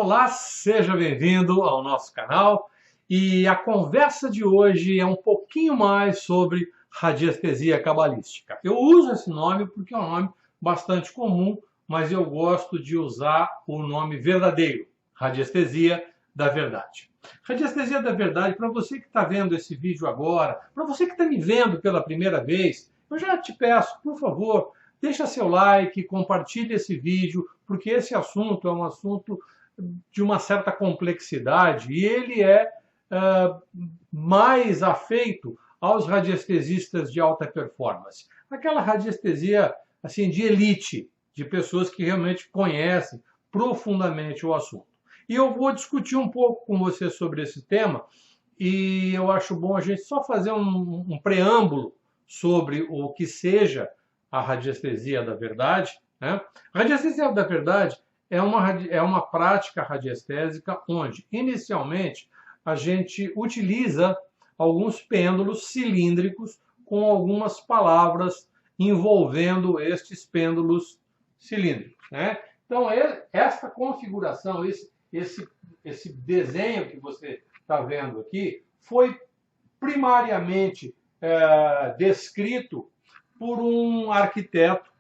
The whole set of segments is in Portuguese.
Olá, seja bem-vindo ao nosso canal e a conversa de hoje é um pouquinho mais sobre radiestesia cabalística. Eu uso esse nome porque é um nome bastante comum, mas eu gosto de usar o nome verdadeiro, radiestesia da verdade. Radiestesia da verdade, para você que está vendo esse vídeo agora, para você que está me vendo pela primeira vez, eu já te peço, por favor, deixa seu like, compartilhe esse vídeo, porque esse assunto é um assunto de uma certa complexidade e ele é mais afeito aos radiestesistas de alta performance. Aquela radiestesia assim, de elite, de pessoas que realmente conhecem profundamente o assunto. E eu vou discutir um pouco com você sobre esse tema e eu acho bom a gente só fazer um preâmbulo sobre o que seja a radiestesia da verdade, né? A radiestesia da verdade é uma prática radiestésica onde, inicialmente, a gente utiliza alguns pêndulos cilíndricos com algumas palavras envolvendo estes pêndulos cilíndricos, né? Então, essa configuração, esse desenho que você está vendo aqui, foi primariamente descrito por um arquiteto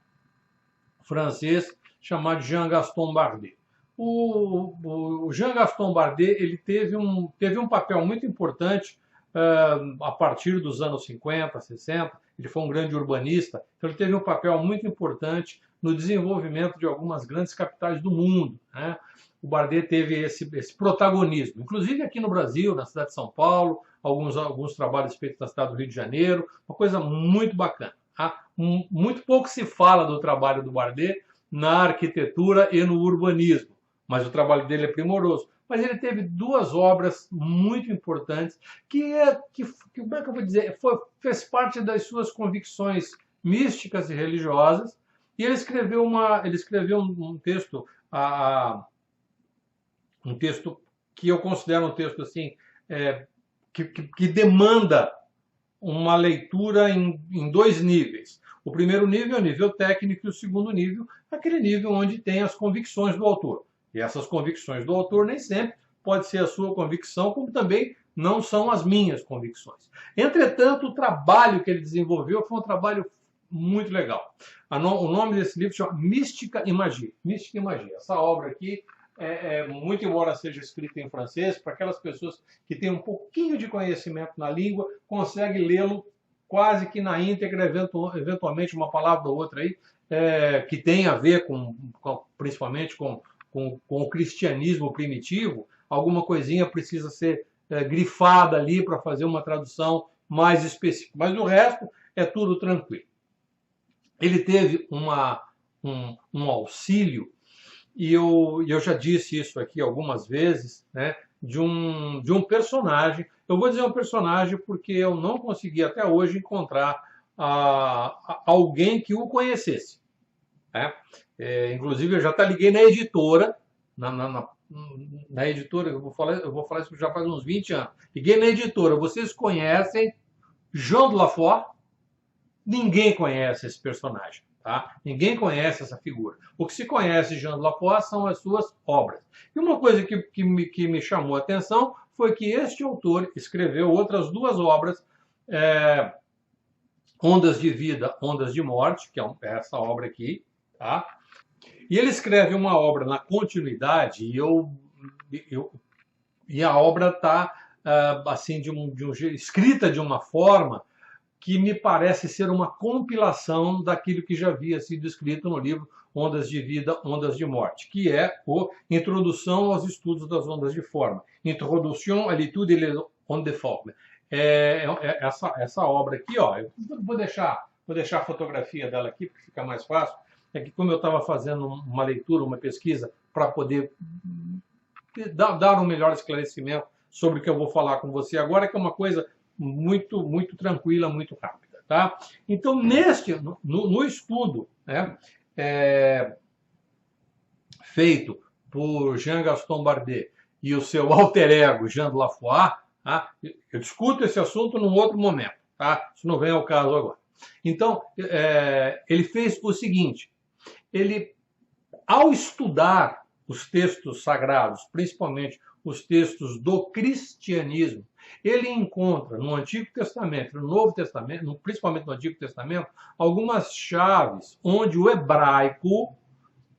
francês chamado Jean-Gaston Bardet. O Jean-Gaston Bardet ele teve um papel muito importante a partir dos anos 50, 60. Ele foi um grande urbanista, então ele teve um papel muito importante no desenvolvimento de algumas grandes capitais do mundo, né? O Bardet teve esse protagonismo, inclusive aqui no Brasil, na cidade de São Paulo, alguns trabalhos feitos na cidade do Rio de Janeiro, uma coisa muito bacana. Tá? Muito pouco se fala do trabalho do Bardet na arquitetura e no urbanismo, mas o trabalho dele é primoroso. Mas ele teve duas obras muito importantes como é que eu vou dizer, fez parte das suas convicções místicas e religiosas, e ele escreveu um texto, um texto que eu considero um texto assim, que demanda uma leitura em dois níveis. O primeiro nível é o nível técnico e o segundo nível é aquele nível onde tem as convicções do autor. E essas convicções do autor nem sempre pode ser a sua convicção, como também não são as minhas convicções. Entretanto, o trabalho que ele desenvolveu foi um trabalho muito legal. O nome desse livro chama Mística e Magia. Mística e Magia. Essa obra aqui, muito embora seja escrita em francês, para aquelas pessoas que têm um pouquinho de conhecimento na língua, conseguem lê-lo quase que na íntegra, eventualmente uma palavra ou outra aí, que tem a ver principalmente com o cristianismo primitivo, alguma coisinha precisa ser grifada ali para fazer uma tradução mais específica. Mas o resto é tudo tranquilo. Ele teve um auxílio, e eu já disse isso aqui algumas vezes, né, de um personagem. Eu vou dizer um personagem porque eu não consegui até hoje encontrar alguém que o conhecesse. Né? Inclusive, eu já liguei na editora, na editora, eu vou falar isso já faz uns 20 anos. Liguei na editora, vocês conhecem Jean de La Foy? Ninguém conhece esse personagem. Tá? Ninguém conhece essa figura. O que se conhece de Jean de La Foy são as suas obras. E uma coisa que me chamou a atenção foi que este autor escreveu outras duas obras, Ondas de Vida, Ondas de Morte, que é essa obra aqui, tá? E ele escreve uma obra na continuidade e a obra está assim, escrita de uma forma que me parece ser uma compilação daquilo que já havia sido escrito no livro Ondas de Vida, Ondas de Morte, que é a Introdução aos Estudos das Ondas de Forma. Introduction à l'étude des ondes de forme. Essa obra aqui, ó, eu vou deixar a fotografia dela aqui, porque fica mais fácil. É que como eu estava fazendo uma leitura, uma pesquisa, para poder dar um melhor esclarecimento sobre o que eu vou falar com você agora, que é uma coisa muito, muito tranquila, muito rápida. Tá? Então, no estudo, né, feito por Jean-Gaston Bardet e o seu alter ego, Jean de La Foy, tá? Eu discuto esse assunto num outro momento. Tá? Isso não vem ao caso agora. Então, ele fez o seguinte, ao estudar os textos sagrados, principalmente os textos do cristianismo, ele encontra no Antigo Testamento, no Novo Testamento, principalmente no Antigo Testamento, algumas chaves onde o hebraico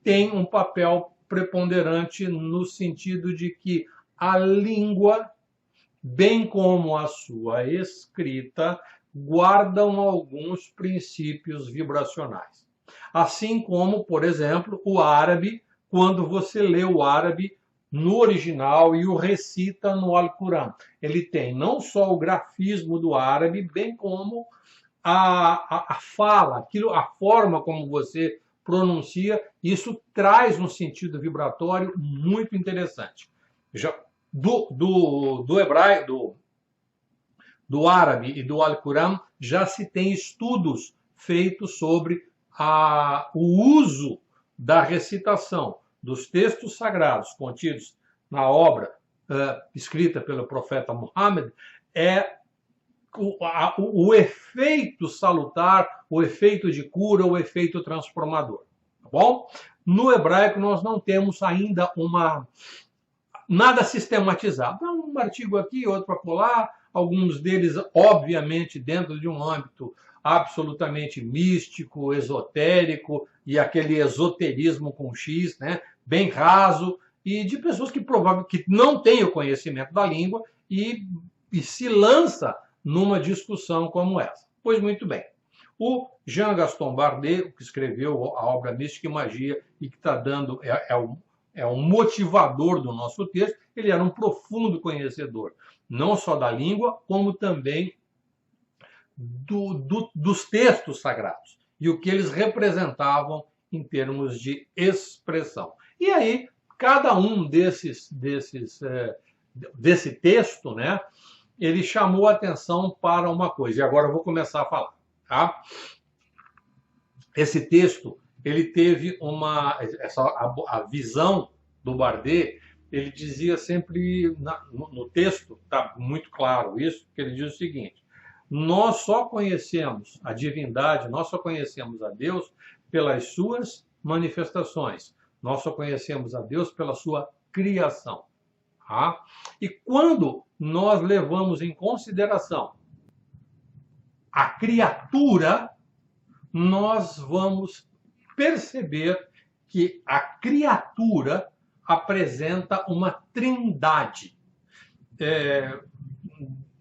tem um papel preponderante no sentido de que a língua, bem como a sua escrita, guardam alguns princípios vibracionais. Assim como, por exemplo, o árabe, quando você lê o árabe no original e o recita no Alcorão. Ele tem não só o grafismo do árabe, bem como a fala, a forma como você pronuncia, isso traz um sentido vibratório muito interessante. Já do hebraico, do árabe e do Alcorão, já se tem estudos feitos sobre o uso da recitação dos textos sagrados contidos na obra escrita pelo profeta Muhammad, o efeito salutar, o efeito de cura, o efeito transformador. Tá bom? No hebraico nós não temos ainda nada sistematizado. Um artigo aqui, outro acolá, alguns deles, obviamente, dentro de um âmbito absolutamente místico, esotérico, e aquele esoterismo com X, né, bem raso, e de pessoas que provavelmente não têm o conhecimento da língua e se lança numa discussão como essa. Pois muito bem. O Jean Gaston Bardet, que escreveu a obra Mística e Magia e que está dando é um motivador do nosso texto, ele era um profundo conhecedor, não só da língua, como também dos textos sagrados e o que eles representavam em termos de expressão. E aí, cada um desse texto, né, ele chamou a atenção para uma coisa, e agora eu vou começar a falar. Tá? Esse texto, ele teve a visão do Bardet, ele dizia sempre, no texto, está muito claro isso, que ele diz o seguinte: nós só conhecemos a divindade, nós só conhecemos a Deus pelas suas manifestações, nós só conhecemos a Deus pela sua criação. Tá? E quando nós levamos em consideração a criatura, nós vamos perceber que a criatura apresenta uma trindade.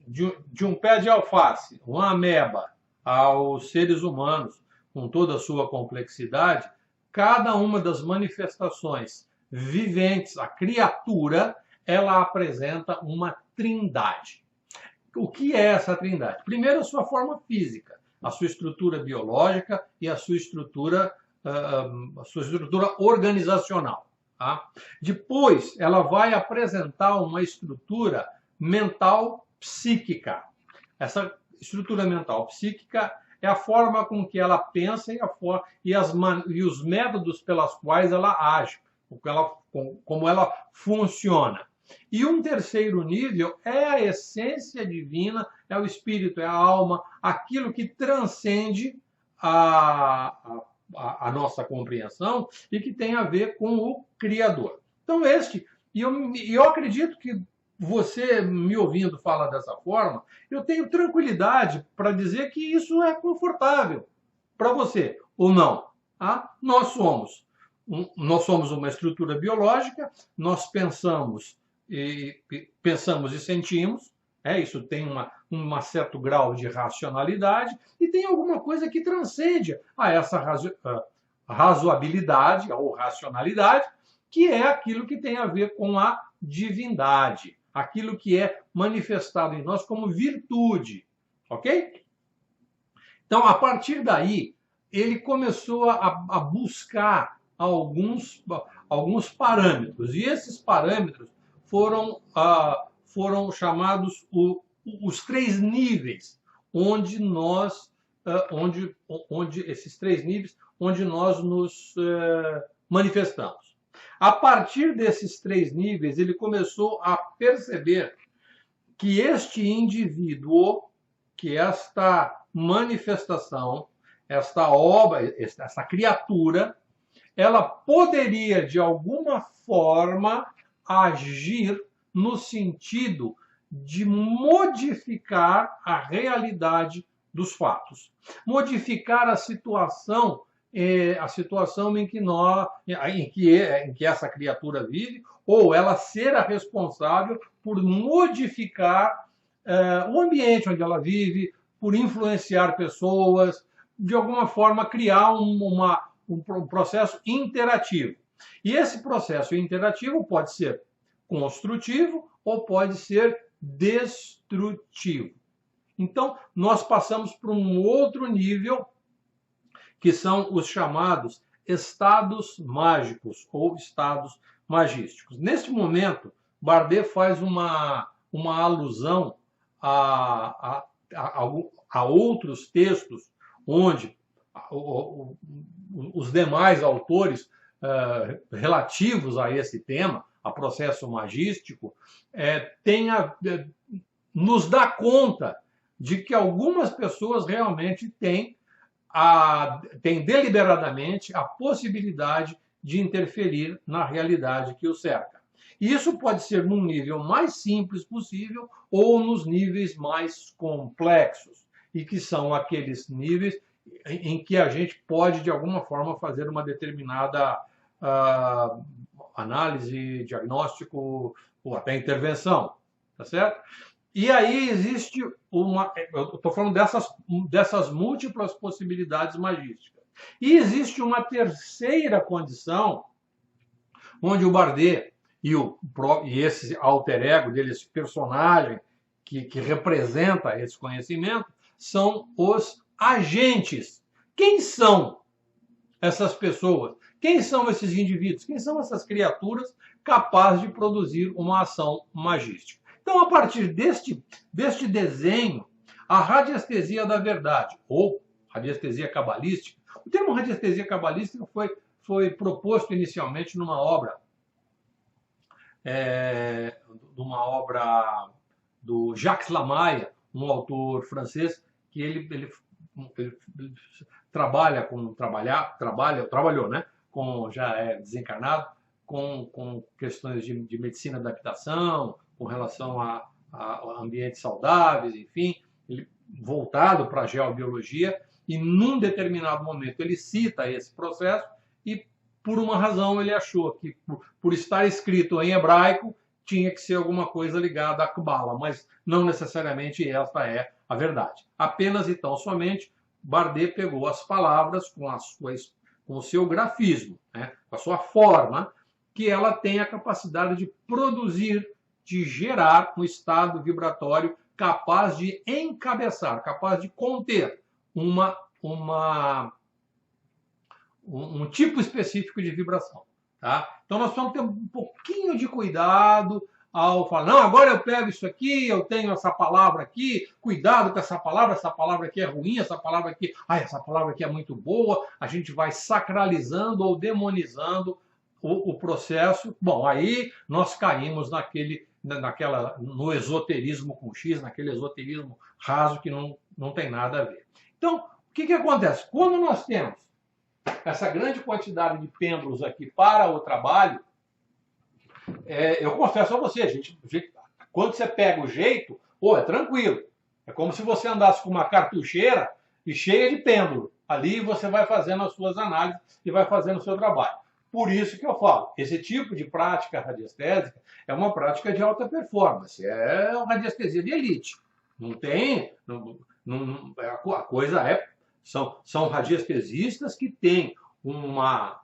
De um pé de alface, uma ameba, aos seres humanos, com toda a sua complexidade, cada uma das manifestações viventes, a criatura, ela apresenta uma trindade. O que é essa trindade? Primeiro, a sua forma física, a sua estrutura biológica e a sua estrutura organizacional. Tá? Depois, ela vai apresentar uma estrutura mental psíquica. Essa estrutura mental psíquica é a forma com que ela pensa e os métodos pelos quais ela age, como ela funciona. E um terceiro nível é a essência divina, é o espírito, é a alma, aquilo que transcende a nossa compreensão e que tem a ver com o Criador. Então, eu acredito que você me ouvindo falar dessa forma, eu tenho tranquilidade para dizer que isso é confortável para você, ou não. Tá? Nós somos uma estrutura biológica, nós pensamos e sentimos, isso tem um certo grau de racionalidade, e tem alguma coisa que transcende a essa razoabilidade ou racionalidade, que é aquilo que tem a ver com a divindade, aquilo que é manifestado em nós como virtude, ok? Então, a partir daí, ele começou a buscar alguns parâmetros, e esses parâmetros foram chamados os 3 níveis, onde esses 3 níveis, onde nós nos manifestamos. A partir desses 3 níveis, ele começou a perceber que este indivíduo, que esta manifestação, esta obra, essa criatura, ela poderia, de alguma forma, agir no sentido de modificar a realidade dos fatos, modificar a situação em que essa criatura vive, ou ela ser a responsável por modificar o ambiente onde ela vive, por influenciar pessoas, de alguma forma criar um processo interativo. E esse processo interativo pode ser construtivo ou pode ser destrutivo. Então, nós passamos para um outro nível, que são os chamados estados mágicos ou estados magísticos. Neste momento, Bardet faz uma alusão a outros textos onde os demais autores relativos a esse tema, a processo magístico, nos dá conta de que algumas pessoas realmente têm deliberadamente a possibilidade de interferir na realidade que o cerca. E isso pode ser num nível mais simples possível ou nos níveis mais complexos, e que são aqueles níveis em que a gente pode, de alguma forma, fazer uma determinada análise, diagnóstico ou até intervenção, tá certo? E aí existe eu estou falando dessas múltiplas possibilidades magísticas. E existe uma terceira condição, onde o Bardet e esse alter ego dele, esse personagem que representa esse conhecimento, são os agentes. Quem são essas pessoas? Quem são esses indivíduos? Quem são essas criaturas capazes de produzir uma ação magística? Então, a partir deste desenho, a radiestesia da verdade, ou radiestesia cabalística, o termo radiestesia cabalística foi proposto inicialmente numa obra do Jacques Lamaille, um autor francês, que ele trabalhou, né, já é desencarnado, com questões de medicina da habitação, com relação a ambientes saudáveis, enfim, voltado para a geobiologia, e num determinado momento ele cita esse processo e, por uma razão, ele achou que, por estar escrito em hebraico, tinha que ser alguma coisa ligada à Cabala, mas não necessariamente esta é a verdade. Apenas, então, somente, Bardet pegou as palavras com o seu grafismo, né, com a sua forma, que ela tem a capacidade de produzir, de gerar um estado vibratório capaz de encabeçar, capaz de conter um tipo específico de vibração. Tá? Então nós precisamos ter um pouquinho de cuidado ao falar, não, agora eu pego isso aqui, eu tenho essa palavra aqui, cuidado com essa palavra aqui é ruim, essa palavra aqui é muito boa, a gente vai sacralizando ou demonizando o processo. Bom, aí nós caímos no esoterismo com X, naquele esoterismo raso que não tem nada a ver. Então, o que acontece? Quando nós temos essa grande quantidade de pêndulos aqui para o trabalho, eu confesso a você, quando você pega o jeito, é tranquilo. É como se você andasse com uma cartucheira e cheia de pêndulo. Ali você vai fazendo as suas análises e vai fazendo o seu trabalho. Por isso que eu falo, esse tipo de prática radiestésica é uma prática de alta performance, é uma radiestesia de elite. Não tem... a coisa são radiestesistas que têm uma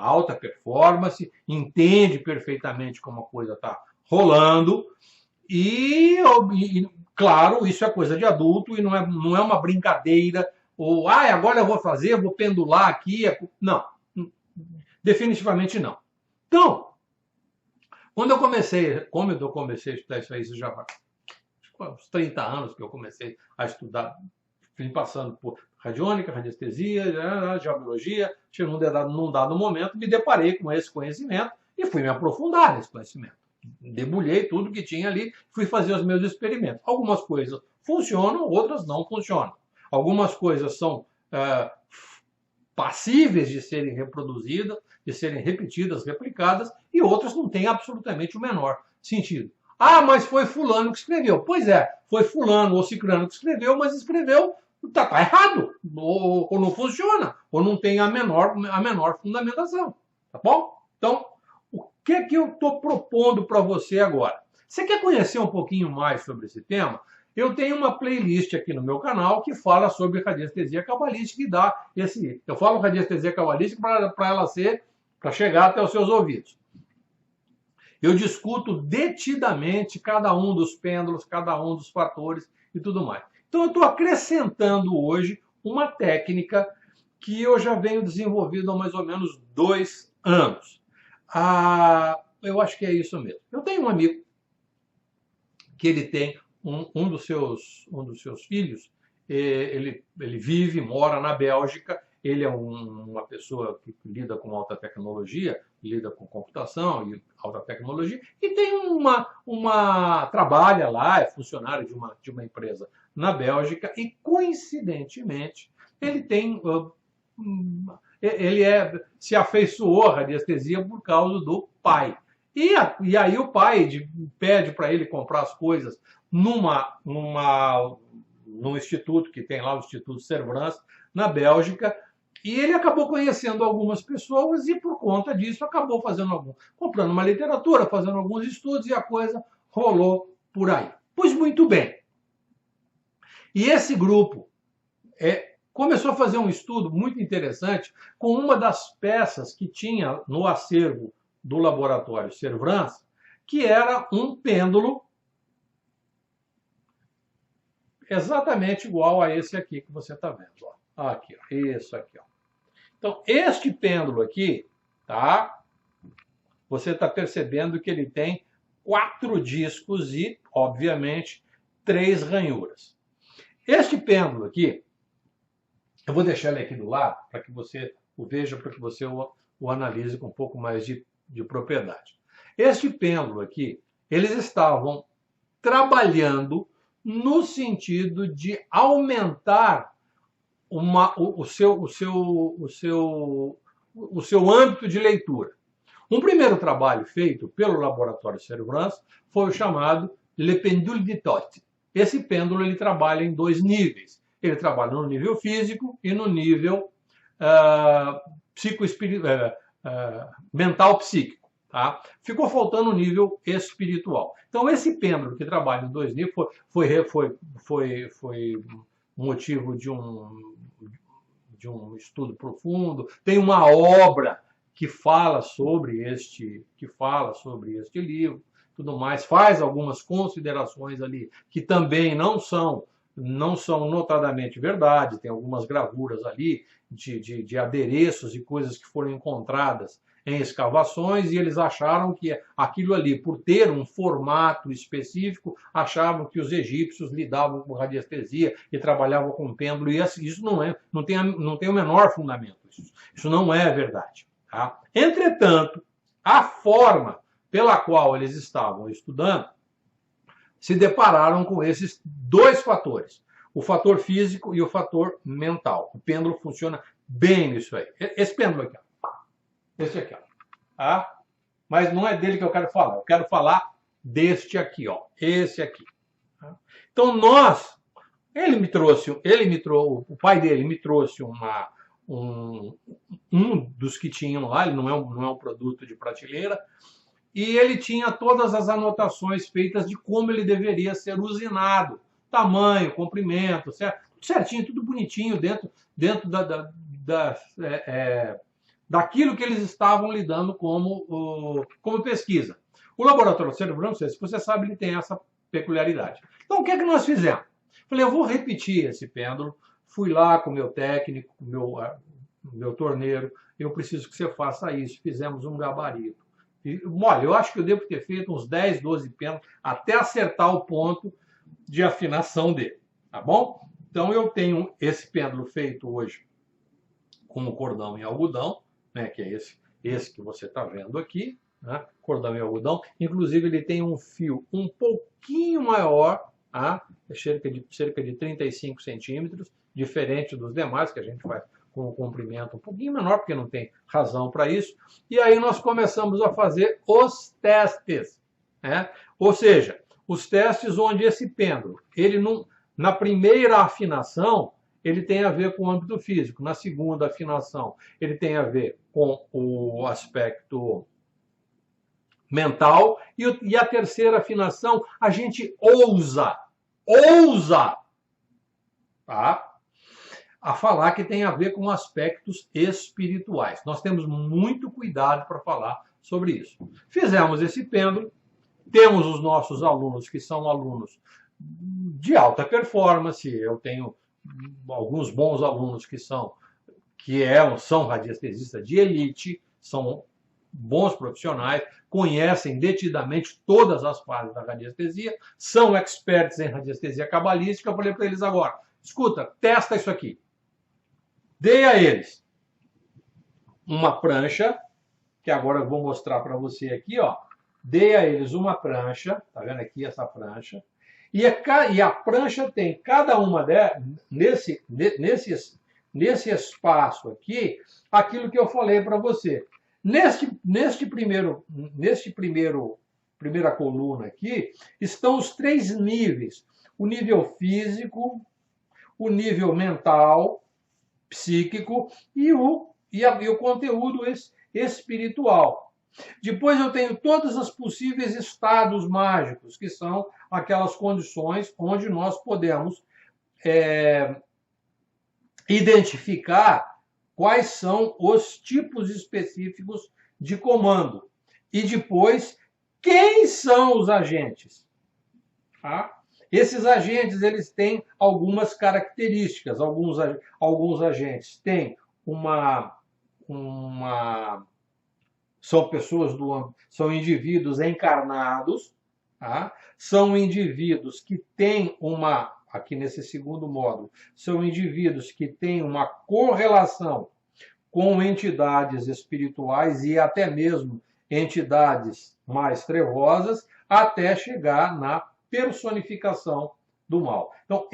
alta performance, entende perfeitamente como a coisa está rolando e, claro, isso é coisa de adulto e não é uma brincadeira ou, agora eu vou pendular aqui. Não, definitivamente não. Então, quando eu comecei a estudar isso aí, isso já faz uns 30 anos que eu comecei a estudar, fui passando por radiônica, radiestesia, geobiologia, num dado momento me deparei com esse conhecimento e fui me aprofundar nesse conhecimento. Debulhei tudo que tinha ali, fui fazer os meus experimentos. Algumas coisas funcionam, outras não funcionam. Algumas coisas são passíveis de serem reproduzidas, de serem repetidas, replicadas, e outras não têm absolutamente o menor sentido. Ah, mas foi fulano que escreveu. Pois é, foi fulano ou ciclano que escreveu, mas escreveu, tá errado, ou não funciona, ou não tem a menor fundamentação, tá bom? Então, o que eu estou propondo para você agora? Você quer conhecer um pouquinho mais sobre esse tema? Eu tenho uma playlist aqui no meu canal que fala sobre radiestesia cabalística e dá esse. Eu falo radiestesia cabalística para chegar até os seus ouvidos. Eu discuto detidamente cada um dos pêndulos, cada um dos fatores e tudo mais. Então eu estou acrescentando hoje uma técnica que eu já venho desenvolvendo há mais ou menos 2 anos. Eu acho que é isso mesmo. Eu tenho um amigo que ele tem um dos seus filhos, ele vive, mora na Bélgica, ele é uma pessoa que lida com alta tecnologia, lida com computação e alta tecnologia, e tem trabalha lá, é funcionário de uma empresa na Bélgica, e coincidentemente ele se afeiçoou à radiestesia por causa do pai. E aí o pai pede para ele comprar as coisas num instituto que tem lá, o Instituto Cervrance, na Bélgica, e ele acabou conhecendo algumas pessoas e, por conta disso, acabou comprando uma literatura, fazendo alguns estudos, e a coisa rolou por aí. Pois muito bem. E esse grupo começou a fazer um estudo muito interessante com uma das peças que tinha no acervo do laboratório Cervrance, que era um pêndulo exatamente igual a esse aqui que você está vendo. Ó. Aqui, ó, isso aqui. Ó. Então, este pêndulo aqui, tá? Você está percebendo que ele tem 4 discos e, obviamente, 3 ranhuras. Este pêndulo aqui, eu vou deixar ele aqui do lado para que você o veja, para que você o analise com um pouco mais de propriedade. Este pêndulo aqui, eles estavam trabalhando no sentido de aumentar o seu âmbito de leitura. Um primeiro trabalho feito pelo laboratório Cervrance foi o chamado Le Pendule de Toth. Esse pêndulo ele trabalha em 2 níveis. Ele trabalha no nível físico e no nível mental-psíquico. Tá? Ficou faltando o nível espiritual. Então, esse pêndulo que trabalha em 2 níveis foi motivo de um estudo profundo. Tem uma obra que fala sobre este livro, tudo mais, faz algumas considerações ali que também não são notadamente verdade. Tem algumas gravuras ali de adereços e coisas que foram encontradas em escavações, e eles acharam que aquilo ali, por ter um formato específico, achavam que os egípcios lidavam com radiestesia e trabalhavam com pêndulo, e isso não tem o menor fundamento. Isso não é verdade. Tá? Entretanto, a forma pela qual eles estavam estudando, se depararam com esses 2 fatores, o fator físico e o fator mental. O pêndulo funciona bem nisso aí. Esse pêndulo aqui, ó. Esse aqui, ó. Tá? Mas não é dele que eu quero falar. Eu quero falar deste aqui, ó. Esse aqui. Tá? Então o pai dele me trouxe um dos que tinham lá. Ele não é um produto de prateleira. E ele tinha todas as anotações feitas de como ele deveria ser usinado. Tamanho, comprimento, certo? Tudo certinho, tudo bonitinho dentro daquilo que eles estavam lidando como pesquisa. O laboratório Cervrance, se você sabe, ele tem essa peculiaridade. Então, o que é que nós fizemos? Falei, eu vou repetir esse pêndulo. Fui lá com o meu técnico, com o meu torneiro. Eu preciso que você faça isso. Fizemos um gabarito. Olha, eu acho que eu devo ter feito uns 10, 12 pêndulos até acertar o ponto de afinação dele. Tá bom? Então, eu tenho esse pêndulo feito hoje com o cordão em algodão, né, que é esse que você está vendo aqui, né, cordão em algodão. Inclusive, ele tem um fio um pouquinho maior, tá, cerca de 35 centímetros, diferente dos demais, que a gente com um comprimento um pouquinho menor, porque não tem razão para isso. E aí nós começamos a fazer os testes, né? Ou seja, os testes onde esse pêndulo, ele não, na primeira afinação, ele tem a ver com o âmbito físico. Na segunda afinação, ele tem a ver com o aspecto mental. E a terceira afinação, a gente ousa, tá? A falar que tem a ver com aspectos espirituais. Nós temos muito cuidado para falar sobre isso. Fizemos esse pêndulo, temos os nossos alunos, que são alunos de alta performance. Eu tenho alguns bons alunos que são radiestesistas de elite, são bons profissionais, conhecem detidamente todas as fases da radiestesia, são experts em radiestesia cabalística. Eu falei para eles agora, escuta, testa isso aqui. Dei a eles uma prancha, que agora eu vou mostrar para você aqui, ó. Dei a eles uma prancha, tá vendo aqui essa prancha? E a prancha tem cada uma nesse espaço aqui, aquilo que eu falei para você. Primeira coluna aqui, estão os 3 níveis. O nível físico, o nível mental, psíquico e o conteúdo espiritual. Depois eu tenho todos os possíveis estados mágicos, que são aquelas condições onde nós podemos identificar quais são os tipos específicos de comando. E depois, quem são os agentes? Tá? Esses agentes, eles têm algumas características. Alguns agentes têm são indivíduos encarnados, tá? São indivíduos que têm aqui nesse segundo módulo, são indivíduos que têm uma correlação com entidades espirituais e até mesmo entidades mais trevosas, até chegar na personificação do mal. Então,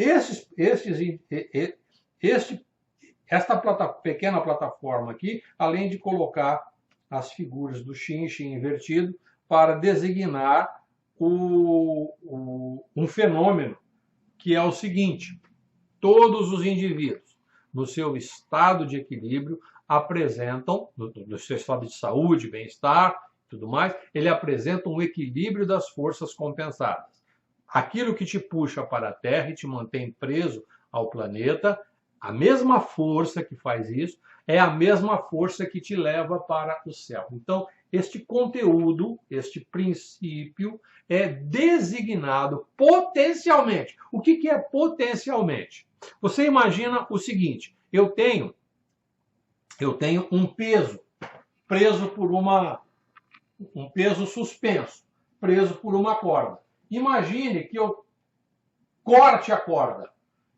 esta pequena plataforma aqui, além de colocar as figuras do Xin invertido para designar um fenômeno, que é o seguinte: todos os indivíduos, no seu estado de equilíbrio, apresentam, no seu estado de saúde, bem-estar, tudo mais, ele apresenta um equilíbrio das forças compensadas. Aquilo que te puxa para a Terra e te mantém preso ao planeta, a mesma força que faz isso, é a mesma força que te leva para o céu. Então, este conteúdo, este princípio, é designado potencialmente. O que é potencialmente? Você imagina o seguinte: eu tenho um peso preso por um peso suspenso, preso por uma corda. Imagine que eu corte a corda.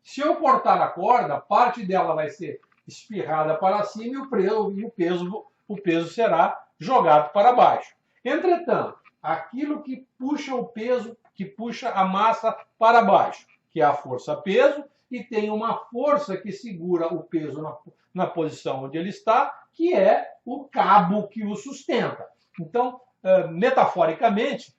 Se eu cortar a corda, parte dela vai ser espirrada para cima e o peso será jogado para baixo. Entretanto, aquilo que puxa o peso, que puxa a massa para baixo, que é a força-peso, e tem uma força que segura o peso na posição onde ele está, que é o cabo que o sustenta. Então, metaforicamente,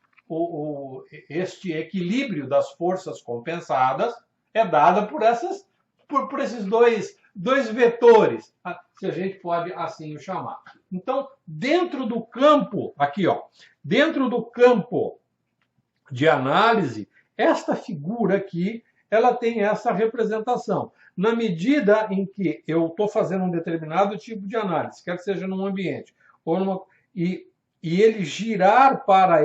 este equilíbrio das forças compensadas é dado por esses dois vetores, se a gente pode assim o chamar. Então, dentro do campo, aqui, ó, dentro do campo de análise, esta figura aqui, ela tem essa representação. Na medida em que eu estou fazendo um determinado tipo de análise, quer que seja num ambiente, e ele girar para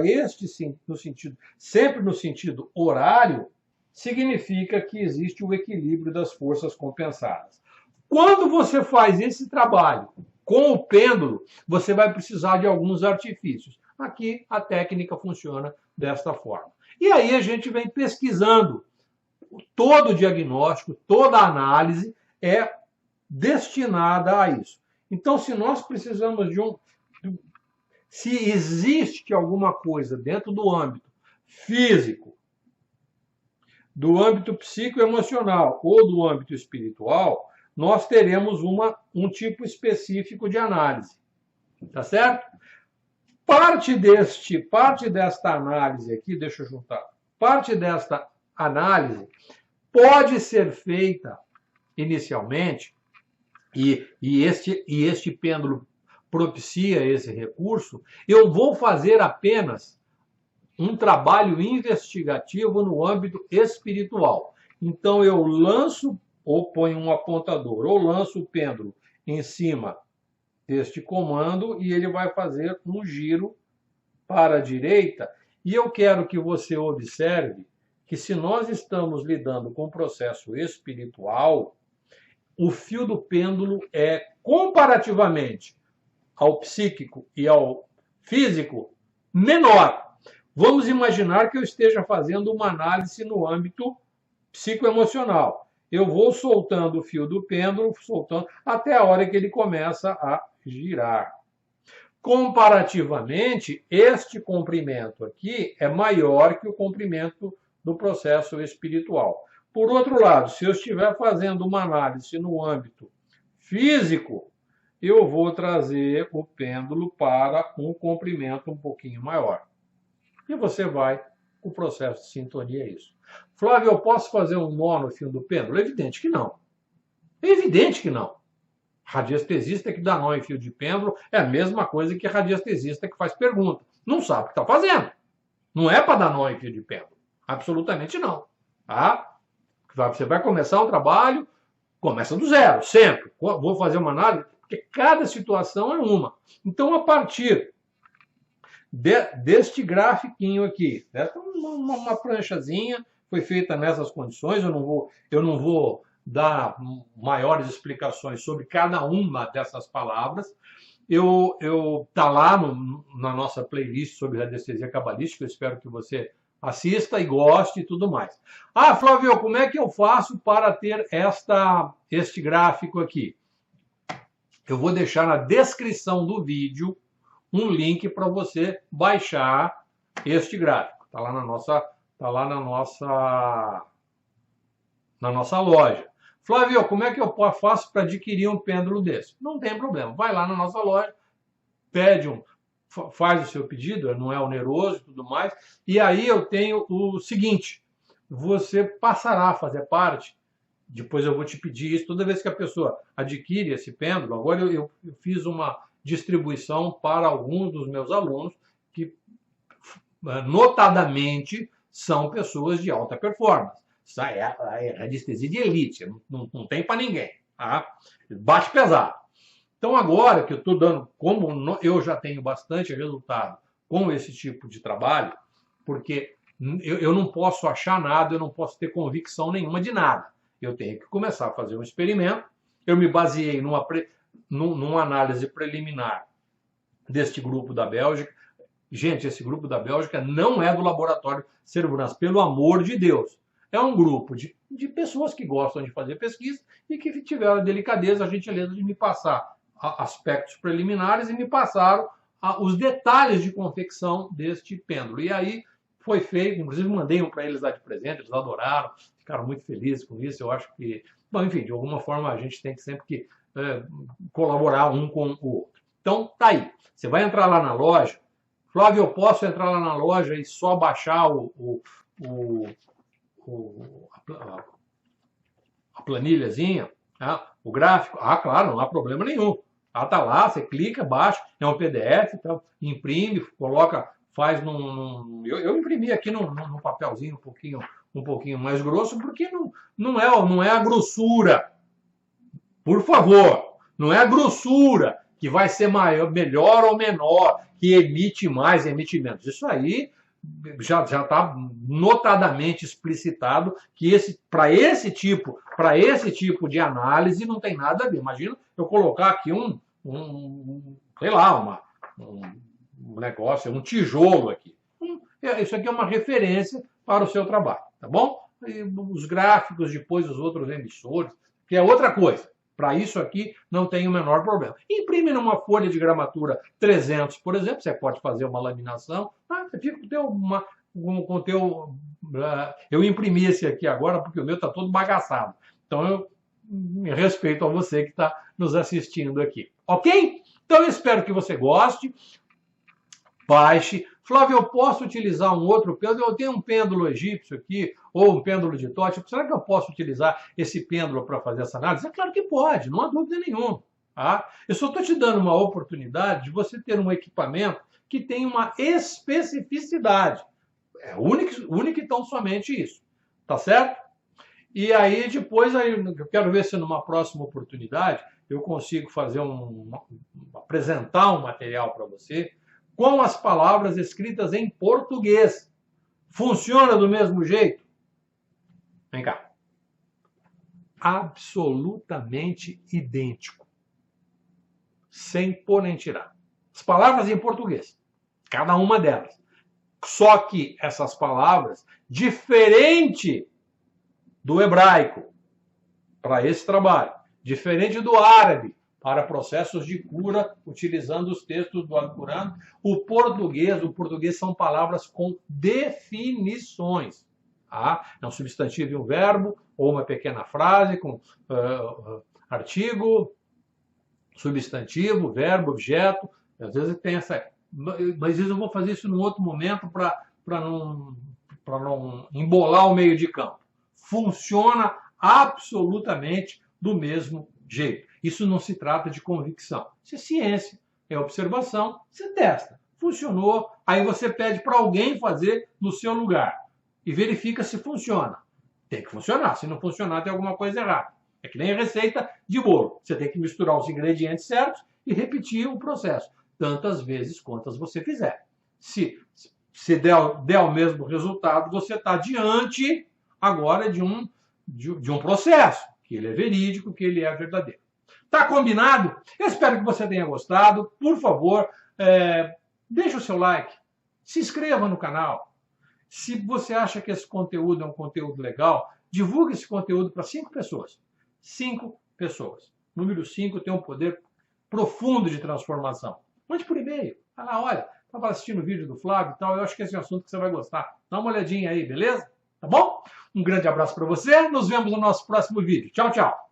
sempre no sentido horário, significa que existe o equilíbrio das forças compensadas. Quando você faz esse trabalho com o pêndulo, você vai precisar de alguns artifícios. Aqui a técnica funciona desta forma. E aí a gente vem pesquisando. Todo o diagnóstico, toda a análise é destinada a isso. Então, se nós precisamos se existe alguma coisa dentro do âmbito físico, do âmbito psicoemocional ou do âmbito espiritual, nós teremos um tipo específico de análise. Tá certo? Parte desta análise aqui, deixa eu juntar, parte desta análise pode ser feita inicialmente, e este pêndulo propicia esse recurso, eu vou fazer apenas um trabalho investigativo no âmbito espiritual. Então eu lanço, ou ponho um apontador, ou lanço o pêndulo em cima deste comando e ele vai fazer um giro para a direita. E eu quero que você observe que se nós estamos lidando com um processo espiritual, o fio do pêndulo é, comparativamente ao psíquico e ao físico, menor. Vamos imaginar que eu esteja fazendo uma análise no âmbito psicoemocional. Eu vou soltando o fio do pêndulo, soltando até a hora que ele começa a girar. Comparativamente, este comprimento aqui é maior que o comprimento do processo espiritual. Por outro lado, se eu estiver fazendo uma análise no âmbito físico, eu vou trazer o pêndulo para um comprimento um pouquinho maior. E você vai, o processo de sintonia é isso. Flávio, eu posso fazer um nó no fio do pêndulo? Evidente que não. Evidente que não. Radiestesista que dá nó em fio de pêndulo é a mesma coisa que radiestesista que faz pergunta. Não sabe o que está fazendo. Não é para dar nó em fio de pêndulo. Absolutamente não. Tá? Você vai começar um trabalho, começa do zero, sempre. Vou fazer uma análise, porque cada situação é uma. Então, a partir deste grafiquinho aqui, essa uma pranchazinha, foi feita nessas condições, eu não vou dar maiores explicações sobre cada uma dessas palavras. Tá lá na nossa playlist sobre radiestesia cabalística, eu espero que você assista e goste e tudo mais. Ah, Flávio, como é que eu faço para ter este gráfico aqui? Eu vou deixar na descrição do vídeo um link para você baixar este gráfico. Está lá na nossa loja. Flávio, como é que eu faço para adquirir um pêndulo desse? Não tem problema. Vai lá na nossa loja, faz o seu pedido, não é oneroso e tudo mais. E aí eu tenho o seguinte, você passará a fazer parte, depois eu vou te pedir isso, toda vez que a pessoa adquire esse pêndulo, agora eu fiz uma distribuição para alguns dos meus alunos que, notadamente, são pessoas de alta performance. Isso é radiestesia de elite, não tem para ninguém. Tá? Bate pesado. Então, agora que eu estou dando, como eu já tenho bastante resultado com esse tipo de trabalho, porque eu não posso achar nada, eu não posso ter convicção nenhuma de nada. Eu tenho que começar a fazer um experimento. Eu me baseei numa análise preliminar deste grupo da Bélgica. Gente, esse grupo da Bélgica não é do Laboratório Cerebrança, pelo amor de Deus. É um grupo de pessoas que gostam de fazer pesquisa e que tiveram a delicadeza, a gentileza de me passar aspectos preliminares e me passaram os detalhes de confecção deste pêndulo. E aí foi feito, inclusive mandei um para eles lá de presente, eles adoraram, ficaram muito felizes com isso. Eu acho que, bom, enfim, de alguma forma a gente tem que sempre colaborar um com o outro. Então, tá aí. Você vai entrar lá na loja. Flávio, eu posso entrar lá na loja e só baixar a planilhazinha, tá? O gráfico? Ah, claro, não há problema nenhum. Tá lá, você clica, baixa, é um PDF, então, imprime, coloca, faz eu imprimi aqui num papelzinho um pouquinho mais grosso, porque não é a grossura. Por favor, não é a grossura que vai ser melhor ou menor, que emite mais, emite menos. Isso aí já está notadamente explicitado que para esse tipo de análise não tem nada a ver. Imagina eu colocar aqui sei lá, um negócio, um tijolo aqui. Isso aqui é uma referência para o seu trabalho, tá bom? E os gráficos, depois os outros emissores, que é outra coisa. Para isso aqui não tem o menor problema. Imprime numa folha de gramatura 300, por exemplo, você pode fazer uma laminação, você fica com o teu... Eu imprimi esse aqui agora porque o meu está todo bagaçado. Então em respeito a você que está nos assistindo aqui. Ok? Então eu espero que você goste. Baixe. Flávio, eu posso utilizar um outro pêndulo? Eu tenho um pêndulo egípcio aqui, ou um pêndulo de Tote. Será que eu posso utilizar esse pêndulo para fazer essa análise? É claro que pode, não há dúvida nenhuma. Tá? Eu só estou te dando uma oportunidade de você ter um equipamento que tem uma especificidade. É único e tão somente isso. Tá certo? E aí depois eu quero ver se numa próxima oportunidade eu consigo fazer apresentar um material para você com as palavras escritas em português. Funciona do mesmo jeito? Vem cá. Absolutamente idêntico. Sem pôr nem tirar. As palavras em português. Cada uma delas. Só que essas palavras, diferente do hebraico, para esse trabalho, diferente do árabe, para processos de cura, utilizando os textos do Alcorão, o português são palavras com definições. Tá? É um substantivo e um verbo, ou uma pequena frase com artigo, substantivo, verbo, objeto. Às vezes tem essa... Mas eu vou fazer isso num outro momento para não embolar o meio de campo. Funciona absolutamente do mesmo jeito. Isso não se trata de convicção. Isso é ciência, é observação, você testa. Funcionou, aí você pede para alguém fazer no seu lugar e verifica se funciona. Tem que funcionar, se não funcionar tem alguma coisa errada. É que nem a receita de bolo. Você tem que misturar os ingredientes certos e repetir o processo tantas vezes quantas você fizer. Se der o mesmo resultado, você está diante agora de um processo, que ele é verídico, que ele é verdadeiro. Tá combinado? Eu espero que você tenha gostado. Por favor, deixe o seu like, se inscreva no canal. Se você acha que esse conteúdo é um conteúdo legal, divulgue esse conteúdo para 5 pessoas. 5 pessoas. Número 5 tem um poder profundo de transformação. Mande por e-mail. Fala, olha, estava assistindo o vídeo do Flávio e tal, eu acho que esse é um assunto que você vai gostar. Dá uma olhadinha aí, beleza? Tá bom? Um grande abraço para você. Nos vemos no nosso próximo vídeo. Tchau, tchau.